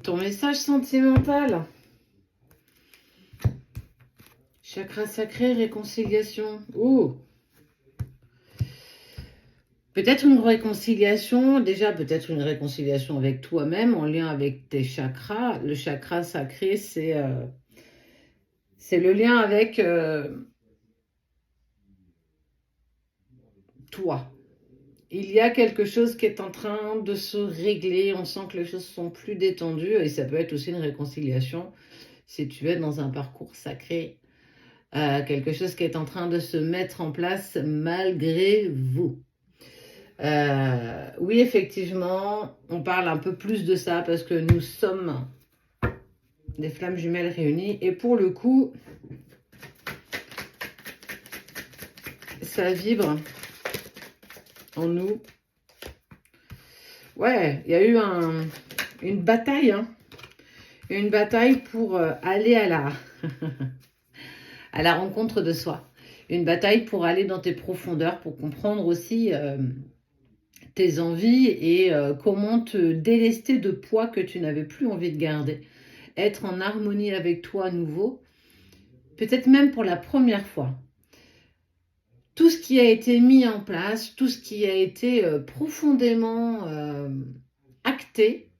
Ton message sentimental. Chakra sacré, réconciliation. Oh, peut-être une réconciliation, déjà peut-être une réconciliation avec toi-même en lien avec tes chakras. Le chakra sacré, c'est le lien avec toi. Il y a quelque chose qui est en train de se régler, on sent que les choses sont plus détendues et ça peut être aussi une réconciliation si tu es dans un parcours sacré. Quelque chose qui est en train de se mettre en place malgré vous. Oui, effectivement, on parle un peu plus de ça parce que nous sommes des flammes jumelles réunies et pour le coup, ça vibre en nous. Ouais, il y a eu une bataille, hein, une bataille pour aller à la rencontre de soi. Une bataille pour aller dans tes profondeurs, pour comprendre aussi tes envies et comment te délester de poids que tu n'avais plus envie de garder. Être en harmonie avec toi à nouveau, peut-être même pour la première fois. Tout ce qui a été mis en place, tout ce qui a été profondément acté,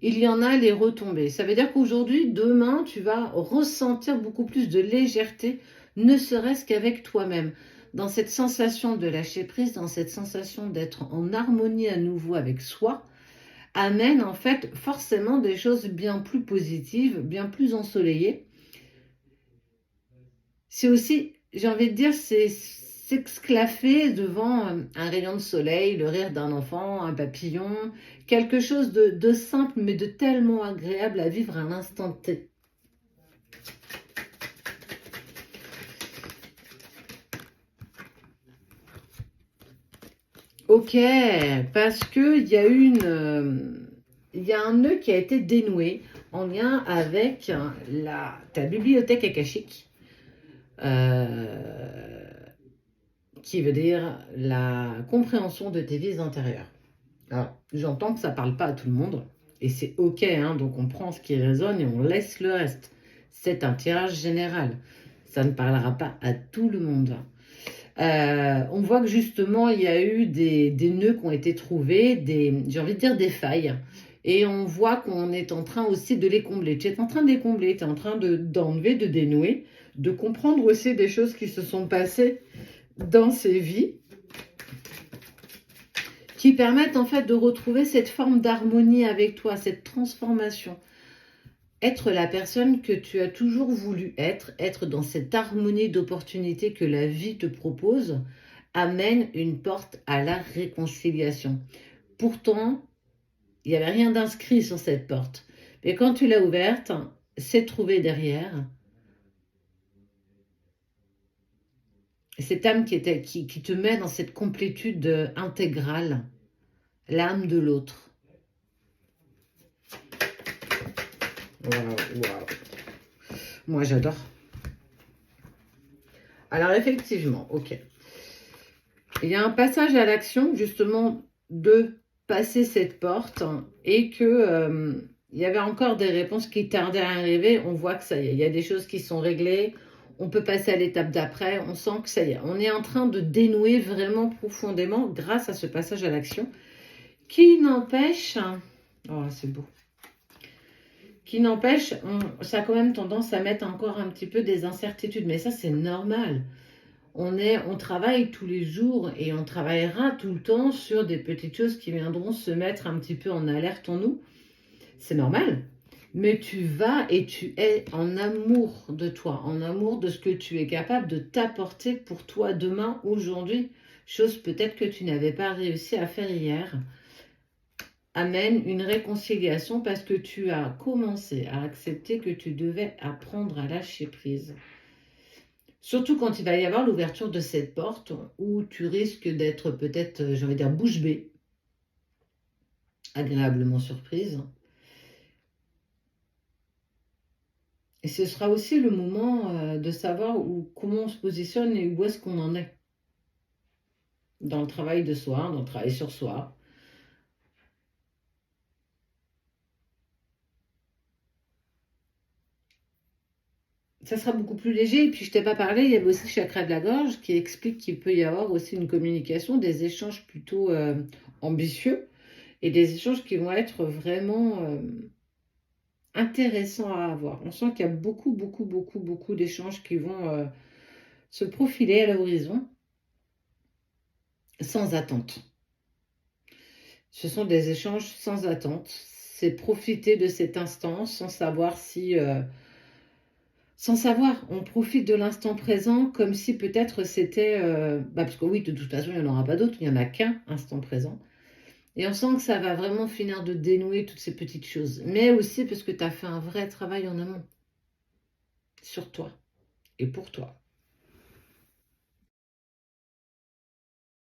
il y en a les retombées. Ça veut dire qu'aujourd'hui, demain, tu vas ressentir beaucoup plus de légèreté, ne serait-ce qu'avec toi-même. Dans cette sensation de lâcher prise, dans cette sensation d'être en harmonie à nouveau avec soi, amène en fait forcément des choses bien plus positives, bien plus ensoleillées. C'est aussi, j'ai envie de dire, c'est s'exclaffer devant un rayon de soleil, le rire d'un enfant, un papillon, quelque chose de simple mais de tellement agréable à vivre à l'instant T. Ok, parce qu'il y a il y a un nœud qui a été dénoué en lien avec ta bibliothèque akashique. Qui veut dire la compréhension de tes vies intérieures. Alors, j'entends que ça ne parle pas à tout le monde, et c'est ok, hein, donc on prend ce qui résonne et on laisse le reste. C'est un tirage général. Ça ne parlera pas à tout le monde. On voit que justement, il y a eu des nœuds qui ont été trouvés, j'ai envie de dire des failles. Et on voit qu'on est en train aussi de les combler. Tu es en train de les combler, tu es en train d'enlever, de dénouer, de comprendre aussi des choses qui se sont passées dans ces vies qui permettent en fait de retrouver cette forme d'harmonie avec toi, cette transformation. Être la personne que tu as toujours voulu être dans cette harmonie d'opportunités que la vie te propose, amène une porte à la réconciliation. Pourtant, il n'y avait rien d'inscrit sur cette porte. Mais quand tu l'as ouverte, c'est trouvé derrière cette âme qui te met dans cette complétude intégrale, l'âme de l'autre. Waouh, waouh. Moi, j'adore. Alors, effectivement, ok. Il y a un passage à l'action, justement, de passer cette porte et que il y avait encore des réponses qui tardaient à arriver. On voit que ça y est, il y a des choses qui sont réglées. On peut passer à l'étape d'après. On sent que ça y est. On est en train de dénouer vraiment profondément grâce à ce passage à l'action qui n'empêche... Oh, c'est beau. Qui n'empêche, ça a quand même tendance à mettre encore un petit peu des incertitudes. Mais ça, c'est normal. On travaille tous les jours et on travaillera tout le temps sur des petites choses qui viendront se mettre un petit peu en alerte en nous. C'est normal. Mais tu vas et tu es en amour de toi, en amour de ce que tu es capable de t'apporter pour toi demain, aujourd'hui. Chose peut-être que tu n'avais pas réussi à faire hier. Amène une réconciliation parce que tu as commencé à accepter que tu devais apprendre à lâcher prise. Surtout quand il va y avoir l'ouverture de cette porte où tu risques d'être peut-être, j'ai envie de dire, bouche bée, agréablement surprise. Et ce sera aussi le moment de savoir comment on se positionne et où est-ce qu'on en est dans le travail de soi, dans le travail sur soi. ça sera beaucoup plus léger. Et puis, je t'ai pas parlé, il y avait aussi le chakra de la gorge qui explique qu'il peut y avoir aussi une communication, des échanges plutôt ambitieux et des échanges qui vont être vraiment intéressants à avoir. On sent qu'il y a beaucoup, beaucoup, beaucoup, beaucoup d'échanges qui vont se profiler à l'horizon sans attente. Ce sont des échanges sans attente. C'est profiter de cet instant sans savoir si... sans savoir, on profite de l'instant présent comme si peut-être c'était... parce que oui, de toute façon, il n'y en aura pas d'autre, il n'y en a qu'un instant présent. Et on sent que ça va vraiment finir de dénouer toutes ces petites choses. Mais aussi parce que tu as fait un vrai travail en amont sur toi et pour toi.